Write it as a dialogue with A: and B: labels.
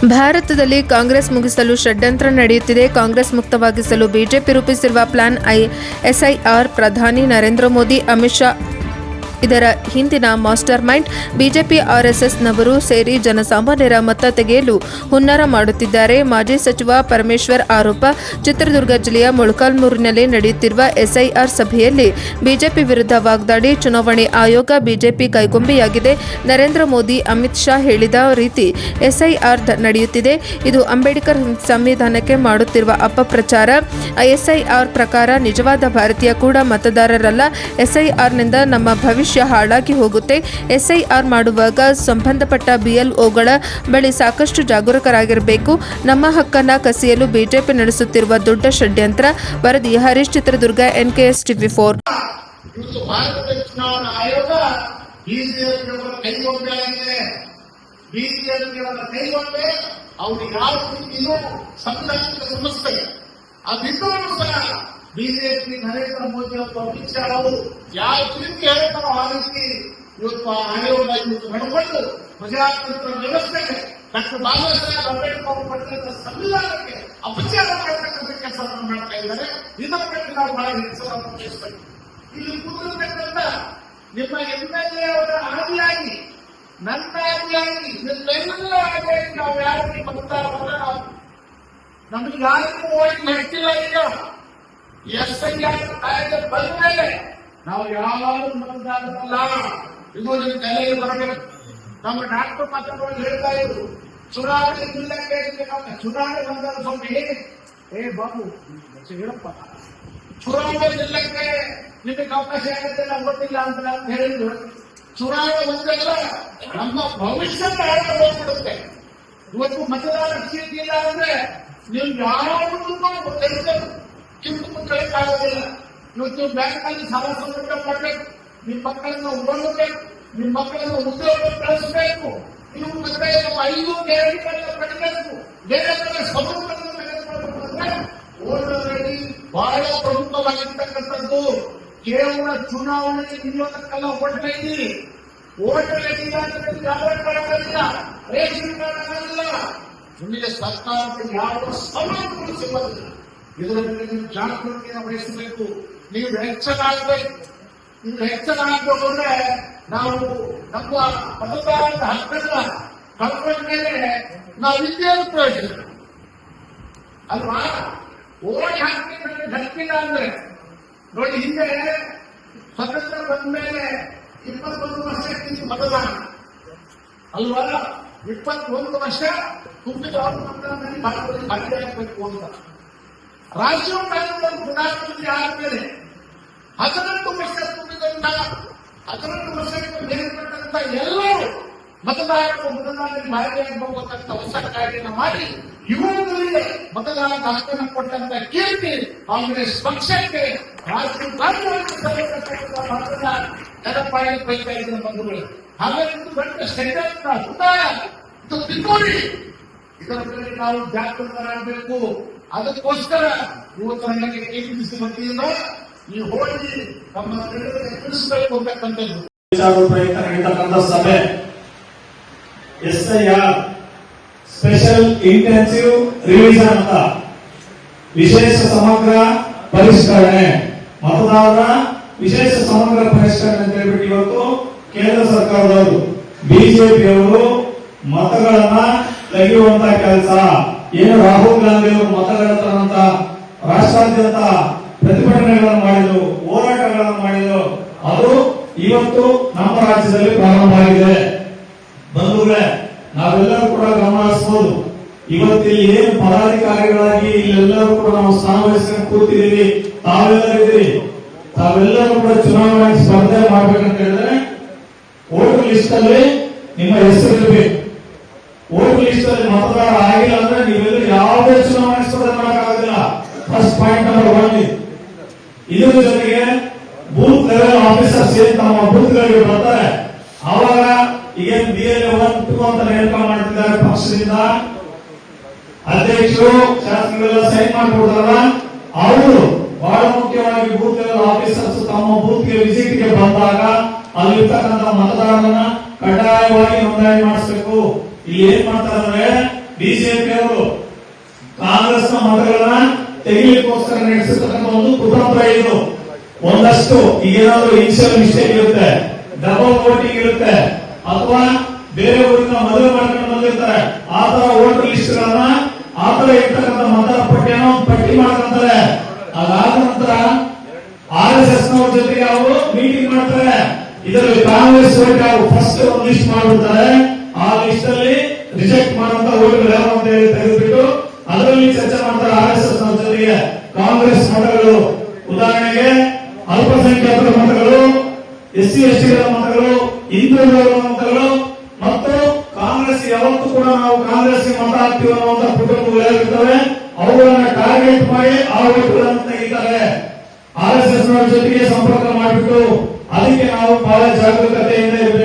A: ಭಾರತದಲ್ಲಿ ಕಾಂಗ್ರೆಸ್ ಮುಗಿಸಲು ಷಡ್ಯಂತ್ರ ನಡೆಯುತ್ತಿದೆ. ಕಾಂಗ್ರೆಸ್ ಮುಕ್ತವಾಗಿಸಲು ಬಿಜೆಪಿ ರೂಪಿಸಿರುವ ಪ್ಲಾನ್ ಎಸ್ಐಆರ್. ಪ್ರಧಾನಿ ನರೇಂದ್ರ ಮೋದಿ, ಅಮಿತ್ ಶಾ ಇದರ ಹಿಂದಿನ ಮಾಸ್ಟರ್ ಮೈಂಡ್. ಬಿಜೆಪಿ, ಆರ್ಎಸ್ಎಸ್ನವರು ಸೇರಿ ಜನಸಾಮಾನ್ಯರ ಮತ ತೆಗೆಯಲು ಹುನ್ನಾರ ಮಾಡುತ್ತಿದ್ದಾರೆ. ಮಾಜಿ ಸಚಿವ ಪರಮೇಶ್ವರ್ ಆರೋಪ. ಚಿತ್ರದುರ್ಗ ಜಿಲ್ಲೆಯ ಮೊಳಕಾಲ್ಮೂರಿನಲ್ಲಿ ನಡೆಯುತ್ತಿರುವ ಎಸ್ಐಆರ್ ಸಭೆಯಲ್ಲಿ ಬಿಜೆಪಿ ವಿರುದ್ಧ ವಾಗ್ದಾಳಿ. ಚುನಾವಣೆ ಆಯೋಗ ಬಿಜೆಪಿ ಕೈಗೊಂಬೆಯಾಗಿದೆ. ನರೇಂದ್ರ ಮೋದಿ, ಅಮಿತ್ ಶಾ ಹೇಳಿದ ರೀತಿ ಎಸ್ಐಆರ್ ನಡೆಯುತ್ತಿದೆ. ಇದು ಅಂಬೇಡ್ಕರ್ ಸಂವಿಧಾನಕ್ಕೆ ಮಾಡುತ್ತಿರುವ ಅಪಪ್ರಚಾರ. ಎಸ್ಐಆರ್ ಪ್ರಕಾರ ನಿಜವಾದ ಭಾರತೀಯ ಕೂಡ ಮತದಾರರಲ್ಲ. ಎಸ್ಐಆರ್ನಿಂದ ನಮ್ಮ ಭವಿಷ್ಯ ಹಾಳಾಗಿ ಹೋಗುತ್ತೆ. ಎಸ್ಐಆರ್ ಮಾಡುವಾಗ ಸಂಬಂಧಪಟ್ಟ ಬಿಎಲ್ಒಗಳ ಬಳಿ ಸಾಕಷ್ಟು ಜಾಗರೂಕರಾಗಿರಬೇಕು. ನಮ್ಮ ಹಕ್ಕನ್ನ ಕಸಿಯಲು ಬಿಜೆಪಿ ನಡೆಸುತ್ತಿರುವ ದೊಡ್ಡ ಷಡ್ಯಂತ್ರ. ವರದಿ ಹರೀಶ್, ಚಿತ್ರದುರ್ಗ, NKS TV4.
B: ಭಾರತದ ಚುನಾವಣಾ ಆಯೋಗ ಬಿಜೆಪಿಯವರ ಕೈಗೊಂಬೆಯಾಗಿದೆ. ಬಿಜೆಪಿಯವರ ಕೈಗೊಂಬೆ ಅವರು ಯಾವ ರೀತಿಯೂ ಸಂವಿಧಾನಿಕ ಸಮಸ್ಯೆ ಅದಿದ್ದರೂ ಸಹ ಬಿಜೆಪಿ ನರೇಂದ್ರ ಮೋದಿ ಮತ್ತು ಅಮಿತ್ ಶಾ ಅವರು ಯಾವ ರೀತಿ ಹೇಳ್ತಾರೋ ಆ ರೀತಿ ಇವತ್ತು ಆಯೋಗ ಇವತ್ತು ನಡ್ಕೊಂಡು ಪ್ರಜಾತಂತ್ರ ವ್ಯವಸ್ಥೆಗೆ ಡಾಕ್ಟರ್ ಬಾಬಾ ಸಾಹೇಬ್ ಅಂಬೇಡ್ಕರ್ ಅವರು ಪಡೆದ ಸಂವಿಧಾನಕ್ಕೆ ಅಪಚಾರ ಮಾಡತಕ್ಕಂಥ ಕೆಲಸವನ್ನು ಮಾಡ್ತಾ ಇದ್ದಾರೆ. ಇದರ ಬಗ್ಗೆ ನಾವು ಬಹಳ ಹೆಚ್ಚು ತಿಳಿಸಬೇಕು. ಇಲ್ಲಿ ಕೂತಿರ್ತಕ್ಕಂಥ ನಿಮ್ಮ MLA ಅವರ ಆದಿಯಾಗಿ ನನ್ನ ಆದಿಯಾಗಿ ನಿಮ್ಮೆಲ್ಲ ಆದಿಯಾಗಿ ನಾವು ಯಾರಿಗೆ ಮತದಾರರನ್ನ ನಾವು ನಮಗೆ ಯಾರಿಗೂ ಓಟ್ ನಡೆಸಿಲ್ಲ. ಈಗ ಎಸ್ಐಆರ್ ಕಾಯ್ದೆ ಬಂದ ಮೇಲೆ ನಾವು ಯಾವಾಗಲೂ ಮತದಾರರಲ್ಲ. ಇದು ನಿಮ್ಮ ತಲೆಗೆ ಬರಬೇಕು. ನಮ್ಮ ಡಾಕ್ಟರ್ ಮಾತಾಡುವಾಗ ಹೇಳ್ತಾ ಇದ್ರು, ಚುನಾವಣೆ ಜಿಲ್ಲಕ್ಕೆ ಚುನಾವಣೆ ಬಂದ ಸ್ವಾಮಿ ಬಾಬು ಹೇಳಪ್ಪ, ಚುನಾವಣೆ ಜಿಲ್ಲಕ್ಕೆ ನಿಮಗೆ ಅವಕಾಶ ಆಗುತ್ತೆ ನಾವು ಗೊತ್ತಿಲ್ಲ ಅಂತ ಹೇಳಿದ್ರು. ಚುನಾವಣೆ ಬಂದಾಗ ನಮ್ಮ ಭವಿಷ್ಯ ಹೋಗ್ಬಿಡುತ್ತೆ. ಇವತ್ತು ಮತದಾರ ಚೀಟಿ ಇಲ್ಲ ಅಂದ್ರೆ ನೀವು ಯಾವುದನ್ನು ಕಿಂತು ಕಲಿಯಕ್ಕಾಗೋದಿಲ್ಲ. ಇವತ್ತು ಬ್ಯಾಂಕ್ನಲ್ಲಿ ಸಾಲ ಸೌಲಭ್ಯ ಮಾಡಬೇಕು, ನಿಮ್ಮ ಮಕ್ಕಳನ್ನ ಓದಬೇಕು, ನಿಮ್ಮ ಮಕ್ಕಳನ್ನ ಉದ್ಯೋಗ ಕಳಿಸಬೇಕು, ನೀವು ಮತ್ತೆ 5 ಗ್ಯಾರಂಟಿಗಳನ್ನ ಪಡೆಯಬೇಕು, ಬೇರೆ ಬೇರೆ ಸೌಲಭ್ಯಗಳನ್ನು ತೆಗೆದುಕೊಳ್ಳಬೇಕು ಅಂದ್ರೆ ಓದರಲ್ಲಿ ಬಹಳ ಪ್ರಮುಖವಾಗಿರ್ತಕ್ಕಂಥದ್ದು ಕೇವಲ ಚುನಾವಣೆಗೆ ನಿಲ್ಲೋದಕ್ಕೆಲ್ಲ ಓಟ್ ಐಡಿ ಆಗೋದಿಲ್ಲ, ರೇಷನ್ ಕಾರ್ಡ್ ಆಗೋದಿಲ್ಲ, ನಿಮಗೆ ಸರ್ಕಾರಕ್ಕೆ ಯಾವ ಸೌಲಭ್ಯಗಳು ಸಿಗೋದಿಲ್ಲ. ಇದರ ಬಗ್ಗೆ ನೀವು ಜಾಗೃತಿಯನ್ನು ವಹಿಸಬೇಕು. ನೀವು ಹೆಚ್ಚಾಗಬೇಕು. ನೀವು ಹೆಚ್ಚಾಗಬೇಕು ಅಂದ್ರೆ ನಾವು ನಮ್ಮ ಮತದಾರರ ಹಕ್ಕನ್ನ ಕಳ್ಕೊಂಡ ಮೇಲೆ ನಾವು ಇದ್ದೇನು ಪ್ರಯೋಜನ ಅಲ್ವಾ? ಓಟ್ ಹಕ್ಕಿಲ್ಲ ಅಂದ್ರೆ ನೋಡಿ, ಹಿಂದೆ ಸ್ವತಂತ್ರ ಬಂದ ಮೇಲೆ 21 ವರ್ಷಕ್ಕೆ ಮತದಾನ ಅಲ್ವಾ? 21 ವರ್ಷ ತುಂಬಿದ ಮತದಾನದಲ್ಲಿ ಭಾಗಿಯಾಗಬೇಕು ಅಂತ ರಾಜೀವ್ ಗಾಂಧಿ ಪ್ರಧಾನಮಂತ್ರಿ ಆದ್ಮೇಲೆ 18 ವರ್ಷ ತುಂಬಿದಂತ 18 ವರ್ಷಕ್ಕೆ ಮೇಲ್ಪಟ್ಟಂತ ಎಲ್ಲರೂ ಮತದಾರರು ಮತದಾನದಲ್ಲಿ ಭಾಗಿಯಾಗಬಹುದಂತ ಹೊಸ ಕಾರ್ಯವನ್ನು ಮಾಡಿ ಯುವಕರಿಗೆ ಮತದಾನದ ಹಕ್ಕನ್ನು ಕೊಟ್ಟಂತ ಕೀರ್ತಿ ಕಾಂಗ್ರೆಸ್ ಪಕ್ಷಕ್ಕೆ ರಾಜೀವ್ ಗಾಂಧಿ ಎಡಪ್ಪಾಡಿ ಬೈತಾ ಇದ್ದ ಬಂಧುಗಳು. ಹಾಗಾಗಿ ಇದು ದೊಡ್ಡ ಷಡ್ಯಂತ್ರ, ಉದಾಯ, ಇದು ತಿಳ್ಕೊಳ್ಳಿ. ಇದರ ಬಗ್ಗೆ ನಾವು ಜಾಗೃತರಾಗಬೇಕು. ಅದಕ್ಕೋಸ್ಕರ ಇವತ್ತು ನನಗೆ ಕೆಪಿಸಿಸಿ ವತಿಯಿಂದ ಈ ಹೋಗಿ ನಮ್ಮ ತಿಳಿಸಬೇಕು ಅಂತಕ್ಕಂಥದ್ದು
C: ಪ್ರಯುಕ್ತ ನಡೀತಕ್ಕಂಥ ಸಭೆ SIR ಸ್ಪೆಷಲ್ ಇಂಟೆನ್ಸಿವ್ ರಿವಿಷನ್ ಅಂತ ವಿಶೇಷ ಸಮಗ್ರ ಪರಿಷ್ಕರಣೆ, ಮತದಾರರ ವಿಶೇಷ ಸಮಗ್ರ ಪರಿಷ್ಕರಣೆ ಅಂತ ಹೇಳ್ಬಿಟ್ಟು ಇವತ್ತು ಕೇಂದ್ರ ಸರ್ಕಾರದವರು ಬಿಜೆಪಿಯವರು ಮತಗಳನ್ನ ತೆಗೆಯುವಂತ ಕೆಲಸ ಏನು ರಾಹುಲ್ ಗಾಂಧಿ ಅವರು ಮತಗಳ ತರಂತ ರಾಷ್ಟ್ರಾದ್ಯಂತ ಪ್ರತಿಭಟನೆಗಳನ್ನು ಮಾಡಿದ್ರು, ಹೋರಾಟಗಳನ್ನು ಮಾಡಿದ್ರು, ಅದು ಇವತ್ತು ನಮ್ಮ ರಾಜ್ಯದಲ್ಲಿ ಪ್ರಾರಂಭ ಆಗಿದೆ. ಬಂಧುಗಳೇ, ನಾವೆಲ್ಲರೂ ಕೂಡ ಗಮನಿಸಬಹುದು. ಇವತ್ತಿಲ್ಲಿ ಏನು ಪದಾಧಿಕಾರಿಗಳಾಗಿ ಇಲ್ಲೆಲ್ಲರೂ ಕೂಡ ನಾವು ಸ್ಥಾನವಹಿಸ್ಕೊಂಡು ಕೂತಿದ್ದೀವಿ, ತಾವೆಲ್ಲರೂ ಕೂಡ ಚುನಾವಣೆಗೆ ಸ್ಪರ್ಧೆ ಮಾಡ್ಬೇಕಂತ ಹೇಳಿದ್ರೆ ವೋಟರ್ ಲಿಸ್ಟ್ ಅಲ್ಲಿ ನಿಮ್ಮ ಹೆಸರು ಇರಬೇಕು. ವೋಟರ್ ಲಿಸ್ಟ್ ಅಲ್ಲಿ ಮತದಾರ ಆಗಿಲ್ಲ ಅಂದ್ರೆ ನೀವೆಲ್ಲ ಯಾವುದೇ ಚುನಾವಣೆ ಸ್ಪರ್ಧೆ ಮಾಡೋಕ್ಕಾಗೋದಿಲ್ಲ. First point number 1. ಇದರ ಜೊತೆಗೆ ಬೂತ್ ಲೆವೆಲ್ ಆಫೀಸರ್ಸ್ ಏನ್ ತಮ್ಮ ಬೂತ್ ಗಳಿಗೆ ಬರ್ತಾರೆ, ಆವಾಗ ಈಗ BLO 1, 2 ಅಂತ ನೇಮಕ ಮಾಡ್ತಿದ್ದಾರೆ ಪಕ್ಷದಿಂದ. ಅಧ್ಯಕ್ಷರು ಶಾಸಕರೆಲ್ಲ ಸೈನ್ ಮಾಡಿಕೊಡ್ತಾರಲ್ಲ, ಅವರು ಬಹಳ ಮುಖ್ಯವಾಗಿ ಬೂತ್ ಲೆವೆಲ್ ಆಫೀಸರ್ಸ್ ತಮ್ಮ ಬೂತ್ ಗೆ ವಿಸಿಟ್ ಗೆ ಬಂದಾಗ ಅಲ್ಲಿರ್ತಕ್ಕಂಥ ಮತದಾರರನ್ನ ಕಡ್ಡಾಯವಾಗಿ ನೋಂದಣಿ ಮಾಡಿಸಬೇಕು. ಇಲ್ಲಿ ಏನ್ ಮಾಡ್ತಾರೆ ಅಂದ್ರೆ ಬಿಜೆಪಿ ಅವರು ಕಾಂಗ್ರೆಸ್ನ ಮತಗಳನ್ನ ತೆಗಿಲಿಕ್ಕೋಸ್ಕರ ನಡೆಸಿರ್ತಕ್ಕಂಥ ಒಂದು ಕುತಂತ್ರ ಇದು. ಒಂದಷ್ಟು ಈಗೇನಾದ್ರೂ ಇನಿಷಿಯಲ್ ಮಿಸ್ಟೇಕ್ ಇರುತ್ತೆ, ಡಬಲ್ ವೋಟಿಂಗ್ ಇರುತ್ತೆ, ಅಥವಾ ಬೇರೆ ಊರಿನ ಮದುವೆ ಮಾಡ್ಕೊಂಡು ಬಂದಿರ್ತಾರೆ, ಆ ತರ ವೋಟರ್ ಲಿಸ್ಟ್ ಗಳನ್ನ ಆ ತರ ಇರ್ತಕ್ಕಂಥ ಮತದಾರ ಪಟ್ಟಿಯನ್ನು ಪಟ್ಟಿ ಮಾಡ್ಕೊಂತಾರೆ. ಅದಾದ ನಂತರ RSS ನವರ ಜೊತೆಗೆ ಅವರು ಮೀಟಿಂಗ್ ಮಾಡ್ತಾರೆ. ಇದರಲ್ಲಿ ಕಾಂಗ್ರೆಸ್ ವೋಟ್ ಫಸ್ಟ್ ಒಂದು ಲಿಸ್ಟ್ ಮಾಡ್ಬಿಡ್ತಾರೆ. ಆ ಲಿಸ್ಟ್ ಅಲ್ಲಿ ರಿಜೆಕ್ಟ್ ಮಾಡುವಂತ ವೋಟ್ಗಳು ಯಾವ ಅಂತ ಹೇಳಿ ತೆಗೆದುಬಿಟ್ಟು ಅದರಲ್ಲಿ ಚರ್ಚೆ ಮಾಡ್ತಾರೆ. RSS ನವರ ಜೊತೆಗೆ ಕಾಂಗ್ರೆಸ್ ಮತಗಳು, ಉದಾಹರಣೆಗೆ ಅಲ್ಪಸಂಖ್ಯಾತರ ಮತಗಳು, SC ST ಗಳ ಮತಗಳು, ಹಿಂದುಳಿದವರ ಮತಗಳು ಮತ್ತು ಕಾಂಗ್ರೆಸ್ ಯಾವತ್ತೂ ಕೂಡ ನಾವು ಕಾಂಗ್ರೆಸ್ಗೆ ಮತ ಹಾಕ್ತೀವಿ ಅನ್ನುವಂತ ಕುಟುಂಬಗಳು ಏನಿರ್ತವೆ ಅವುಗಳನ್ನ ಟಾರ್ಗೆಟ್ ಮಾಡಿ ಆ ವೋಟ್ಗಳನ್ನು ತೆಗಿತಾರೆ. RSS ನವರ ಜೊತೆಗೆ ಸಂಪರ್ಕ ಮಾಡಿಬಿಟ್ಟು ಅದಕ್ಕೆ ನಾವು ಬಹಳ ಜಾಗರೂಕತೆಯಿಂದ ಇರಬೇಕು.